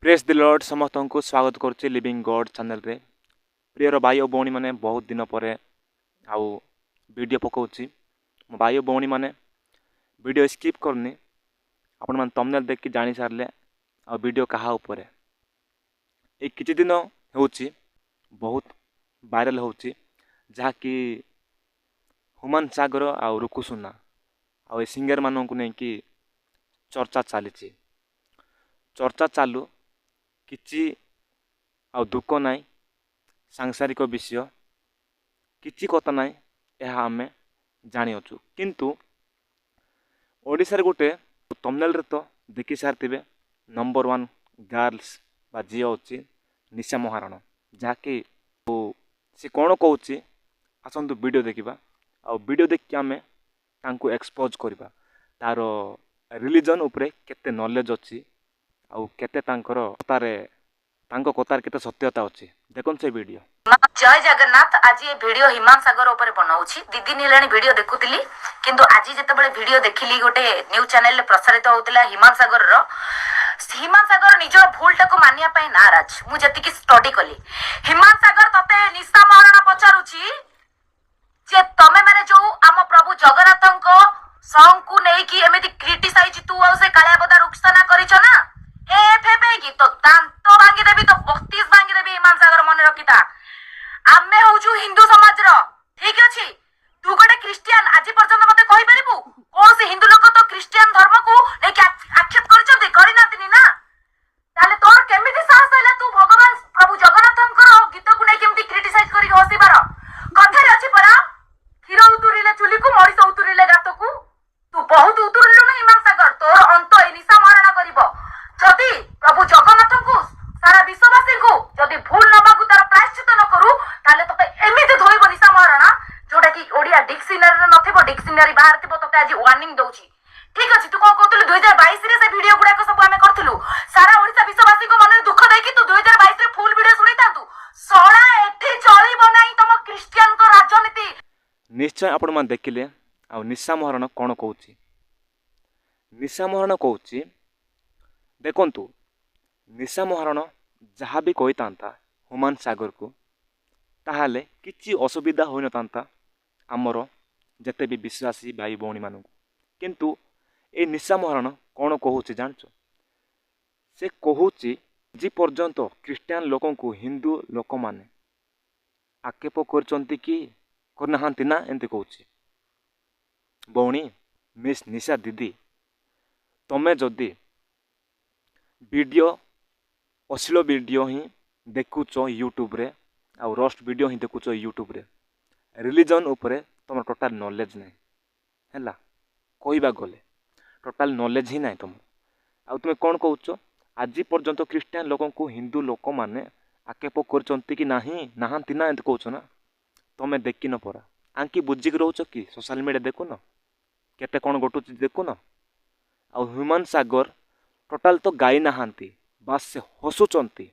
Press the Lord समस्त को स्वागत करुच्ची लिविंग गॉड चैनल रे। प्रियर भाई और भौणी मैंने बहुत दिन पर आउ वीडियो पकाउची। मो भाई और भौणी मैंने वीडियो स्किप करनी आपण मैंने थंबनेल देख जानी सारे आ वीडियो कहा ऊपर एक किछि दिन होची बहुत वायरल होची जहाँकि हुमान सागर आ रुकुसुना आ सिंगर मानू नहीं कि चर्चा चली चर्चा चालू किछि आ दुख नाई सांसारिक विषय किछि कथा नाई यह आमे जानी अछु किंतु ओडिसा रे गोटे थंबनेल रे तो देखि सारथिबे नंबर 1 गर्ल्स बा जियो अछि निशा महाराणा जहाँकि से कौन कहूँ आसतु वीडियो देखा आ वीडियो देखिए आमे तांको एक्सपोज करवा तार रिलीजन उपरे केते नॉलेज अछि आ केते तांकर कतार केते सत्यता अछि देखन से वीडियो। जय जगन्नाथ। आज ये वीडियो हिमान सागर ऊपर बनाउछि। दीदी निलानी वीडियो देखुतिली किंतु आज जेतेबेले वीडियो देखिली गोटे न्यूज चैनल प्रसारित होउतिला हिमान सागर निज भूल टाको मानिया पई नाराज। मु जति कि स्टडी कली हिमान सागर तते निशा महाराणा पचारुछि जे तमे माने जो आम प्रभु जगन्नाथंको सॉन्ग को नै कि एमिति क्रिटिसाइज तू आ से कालिया बदा रुक्साना करिछ ना ए फेबे कि तो दांत भांगी देबी तो 32 भांगी देबी हिमान सागर मन रखिता। आमे होजु हिंदू समाज रो ठीक अछि तू गोटे क्रिश्चियन आज पर्यंत मते कहि परिबु कोन से हिंदू लोक तो क्रिश्चियन धर्म को नै कि आक्षेप करछथि करिनातिनी ना ताले तोर केमिति साहस हैला तू भगवान प्रभु जगन्नाथंकर गीत को नै केमिति क्रिटिसाइज करि हसिबार कथारे अछि परा खीर उतुरिले चुली को मरिस उतुरिले गात को तू बहुत उतुरिलु नै हिमान सागर तोर अंत ए निशा महाराणा करिवो जदि प्रभु जगन्नाथंको सारा विश्ववासी को जदि भूल न मागु तार प्रायश्चित न करू ताले तते एमिति धोइबो निशा महाराणा जोटा कि ओडिया डिक्शनरी रे नथिबो डिक्शनरी बाहर थिबो तते आज वार्निंग दउची ठीक अछि तू कोन कहतलु 2022 रे से वीडियो गुडा को सब हमें करथलु सारा ओडिसा विश्ववासी को मन दुख देकी तू 2022 रे फुल वीडियो सुनिता तू सोळा एठी चलिबो नाही तम क्रिश्चियन को राजनीति निश्चय आपण मान देखिले आ निशा महाराणा कोन कहूची निशा महाराणा कहूची देखंतु निशा महाराणा जहाँ भी कही था हुमान सागर को ताहले किछि असुविधा हो न था आमर जते भी विश्वासी भाई भौणी मानू किंतु ए निशा महाराणा कौन कहूँ जानच से कहूँ जी पर्यंत क्रिश्चियन लोक को हिंदू लोक माने आक्षेप करचंती कि करनाहांती ना एंती कहूँ भौणी मिस निशा दीदी तमे जदि वीडियो अश्लील वीडियो ही देखुच यूट्यूब रे आ रोस्ट वीडियो ही देखुच यूट्यूब रे रिलीजन उपरे तुम टोटाल नॉलेज नहीं है कहवा गले टोटाल नॉलेज ही नहीं तुम आ तुम कौन कहूच आज पर्यंत क्रिश्चियन लोक को हिंदू लोक माने आक्षेप करचंती कि नाही नाहांती ना एंत कहूच ना तुम देखि न परा आंकी बुझिक रोच कि सोशल मीडिया देखुन केते कौन घटुच देखुन आ ह्यूमन सागर टोटाल तो गाई नाहांती बास से हसुचंती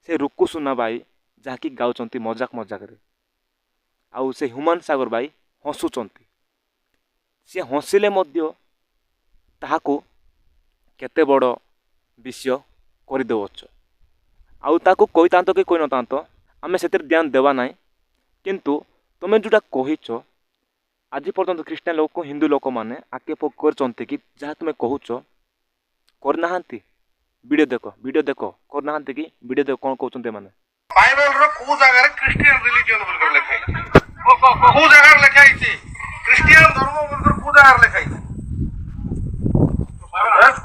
से रुकुसुना भाई जहाँकि गाउचंती मजाक मजाक रे आउ से ह्यूमन सागर भाई हसुचंती से हसिले मध्य ताहाको केते बड़ विषय कर देवच आउ ताको कहि तांतो कि कोइ न तांतो आमे सेतिर ध्यान देवा नाही किंतु तुमे जोटा कहिच आज पर्यंत क्रिश्चियन लोक को हिंदू लोक माने आक्षेप करचंती कि जहाँ तुमे कहूच करनाहांती वीडियो देखो करनाहांती कि वीडियो देखो कौन कहउचंते माने बाइबल रो को जगह रे क्रिश्चियन रिलीजन बोल कर लिखाई को जगह लिखाई छी क्रिश्चियन धर्म बोल कर को जगह लिखाई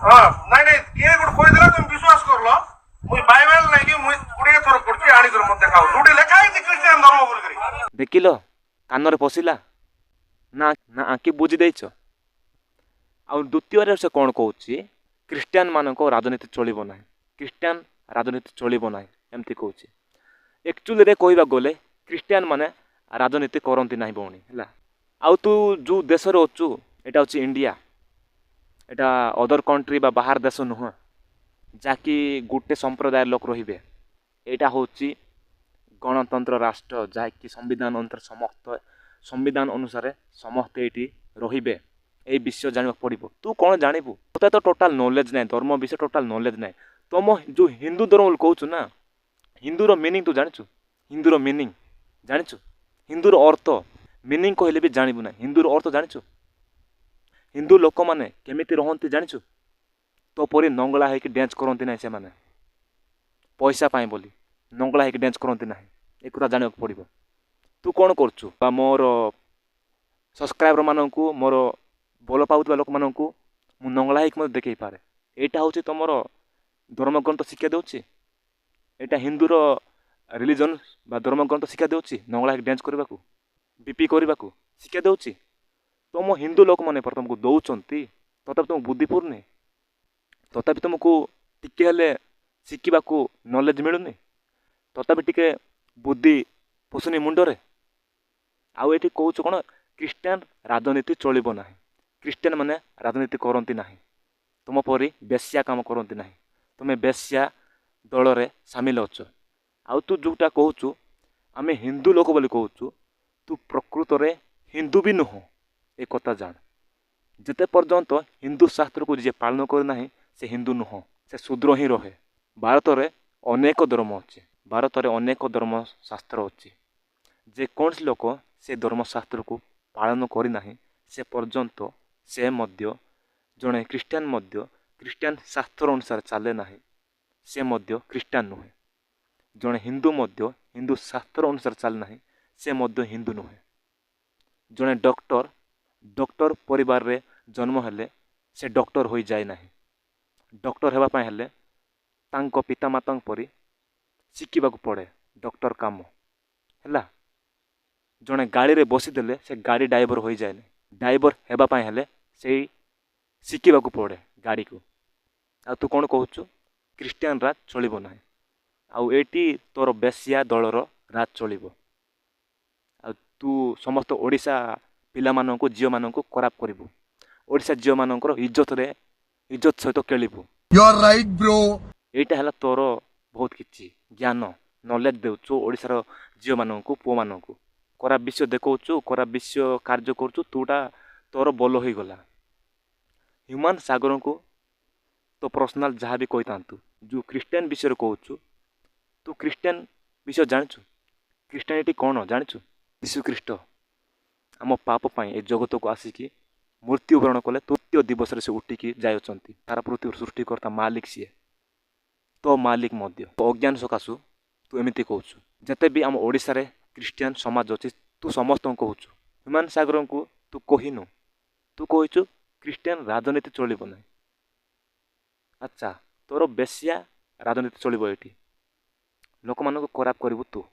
हां नहीं के गुड कोइ दिला तुम विश्वास करलो मुई बाइबल नहीं कि मुई गुडे थोर पढछि आनी कर मत देखाओ जोडी लिखाई छी क्रिश्चियन धर्म बोल करी देखिलो कान रे पसिला ना ना आंकी बुझी देइछ आ द्वितीय रे से कौन कहउची क्रिश्चियन मानक राजनीति चलिबो नाही क्रिश्चियन राजनीति चलिबो नाही एमती कहउची एक्चुअली रे कहबा गले क्रिश्चियन माने राजनीति करंती नाही भौणी हला आउ तू जो देश रे अछु एटा होची इंडिया एटा अदर कंट्री बा बाहर देश नुह जाकि गुटे संप्रदाय लोक रहिबे एटा होची गणतंत्र राष्ट्र जाकि संविधान अंतर समस्त संविधान अनुसार समस्त एटी रहिबे ए विषय जानिबा पड़िबो तू कौन जानिबू तोते तो टोटाल नॉलेज नहीं धर्म विषय टोटाल नॉलेज नहीं तुम जो हिंदू धर्म बोली कहूँ ना, हिंदूर मिनिंग तू जाचु? हिंदूर मिनिंग जाचु? हिंदूर अर्थ मिनिंग कहले भी जानबू ना। हिंदूर अर्थ जाचु? हिंदू लोक मैंने केमिति रहती जाचु? तो परी नंगला है डांस करती ना, से माने पैसा पाए बोली नंगला है डांस करती ना, एक जाना पड़ो। तू कौन करचु? मोर सब्सक्राइबर मानू मोर भल पाउଥିବା लोक मानू मु नंगला है देखई पारे। एटा हूँ तुम धर्मग्रंथ शिक्षा देउछि? एटा हिंदूर रिलीजन बा धर्मग्रंथ शिक्षा देउछि? नंगला डांस करने को बीपी करने को शिक्षा देउछि? तुम हिंदू लोक मैंने तुमको दौरान तथापि तुम बुद्धि पूर्णी, तथापि तुमको टिके हेले शिखा नॉलेज मिलूनी, तथापि टिके बुद्धि पशुनी मुंडरे। आउ ये कहूँ कौन क्रिस्टियान राजनीति चलो ना। क्रिस्टियान माने राजनीति करती ना, तुम परी बेश्या काम करती ना। तुम्हें बेश्या दल रे सामिल अच्छ। आउ तू जोटा कहूँ आम हिंदू लोक बोली कहूँ, तू प्रकृत रे हिंदू भी नुह। एक कथा जान, जिते पर्यंत हिंदू शास्त्र को जी पालन करना से हिंदू नुह, से शूद्र ही रहे। भारत में अनेक धर्म अच्छे, भारत में अनेक धर्म शास्त्र अच्छी। जेकोसी लोक से धर्मशास्त्र को पालन करना से पर्यंत से मध्य जड़े क्रिस्टियान मध्य क्रिस्टियान शास्त्र अनुसार चले ना, से मध्य क्रिस्टियान नुहे। जड़े हिंदू मध्य हिंदू शास्त्र अनुसार चले ना, से मध्य हिंदू नुहे। जड़े डॉक्टर डॉक्टर परिवार रे जन्म हेले से डॉक्टर हो जाए ना। डॉक्टर हेबा पाए हेले तांको पिता माता परी शिखा पड़े डॉक्टर काम है। जड़े गाड़ी रे बसीदेले से गाड़ी ड्राइवर हो जाए। ड्राइवर हेबा पाए हेले से शिखा पड़े गाड़ी को। आ तू कौन कहूँ क्रिस्टियान राज चलो ना। आउ एटी तोर बेश्या दलर राज चलो। आ तू समस्त ओडिशा पिला माननको झियो माननको खराब करिवु। ओडिशा झियो माननकर इज्जत सहित खेलिवु। You are right bro. एटा हला तोर बहुत किछि ज्ञान नॉलेज देउछु ओडिशार झियो माननको पो माननको खराब विषय देखौछु, खराब विषय कार्य करछु। तूटा तोर बोल हो गला। ह्यूमन सागर को तो पर्सनल जहाँ भी कही था, जो क्रिस्टियन विषय कहूँ, तू क्रिस्टियन विषय जानचु? क्रिस्टियानिटी कौन जानचु? यीशु ख्रीष्ट आम पाप पाई ए जगत को आसिकी मृत्युवरण कले तृतीय दिवस से उठिकी जाए। सारा पृथ्वी सृष्टिकर्ता मालिक सीए, तो मालिक मध्य तो अज्ञान सकाशु तू एमती कहूँ। जिते भी आम ओडिशा रे क्रिस्टियान समाज अच्छी तू समस्त कहूँ। ह्यूमन सागर को तू कहीनु, तू कहु क्रिस्टियान राजनीति चलो ना। अच्छा तोर बेश्या राजनीति चलो ये लोक मान को खराब करू तू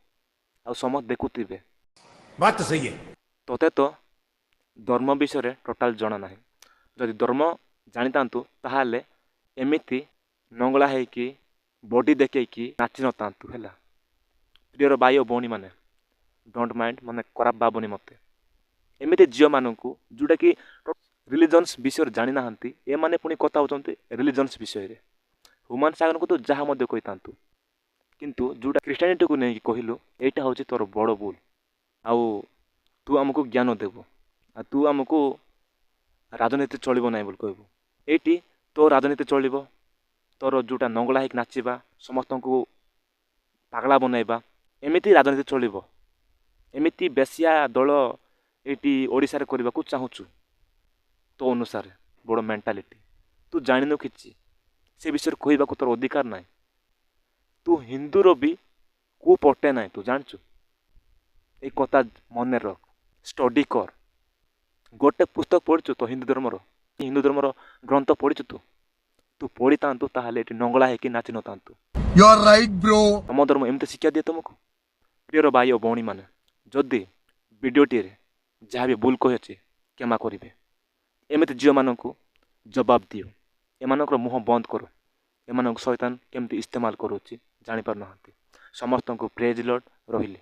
आ समस्त देखुवे। बात तो सही है। तोते तो धर्म विषय टोटाल जना ना। जदि धर्म जानी तांतु ताहाले एमिति नंगला है कि बॉडी देखी नाची नतांतु है। प्रियर भाई और भौणी मैंने डोंट माइंड माने खराब भावनी मत। एमिति झील मानू जोटा कि रिलीजन्स विषय जानी ना ए माने पुणी कथा होती रिलीजन्स विषय। ह्यूमन सागर को तो जहाँ मध्य कही था, किंतु जोटा क्रिस्टियानिटी को नहीं कहलु एटा हूँ तोर बड़ भूल। आउ तू आमको ज्ञान देबू आ तू आमको राजनीति चलो ना बोल कहबू। एटी तो राजनीति चलो तोर जोटा नंगला है नाचवा समस्त को पागला बनैबा एमिति राजनीति चलो। एमिति बेश्या दल एटी ओडिशा रे करबा को चाहूचु तो अनुसार बड़ मेंटालिटी तू जानिनु किछि से विषय कहबा को तोर अधिकार ना। तू हिंदूर भी को पटे ना तू जानचु। एक कथा मन रख, स्टडी कर। गोटे पुस्तक पढ़ी तो हिंदू धर्मर ग्रंथ पढ़ी तू तू पढ़ी था ताहले नंगला है कि नाची नता। You are right bro. तम धर्म एमती शिक्षा दिए तुमको। प्रियर भाई और भौणी मैंने जदि वीडियोटी जहाँ भी भूल कही अच्छे क्षमा करेंगे। एमती झील मानू जवाब दियो, एमानकर मुह बंद करो। एमानक शैतान केमती इस्तेमाल करुच्ची जानी पार ना। समस्त को प्रेज लॉर्ड रहिले।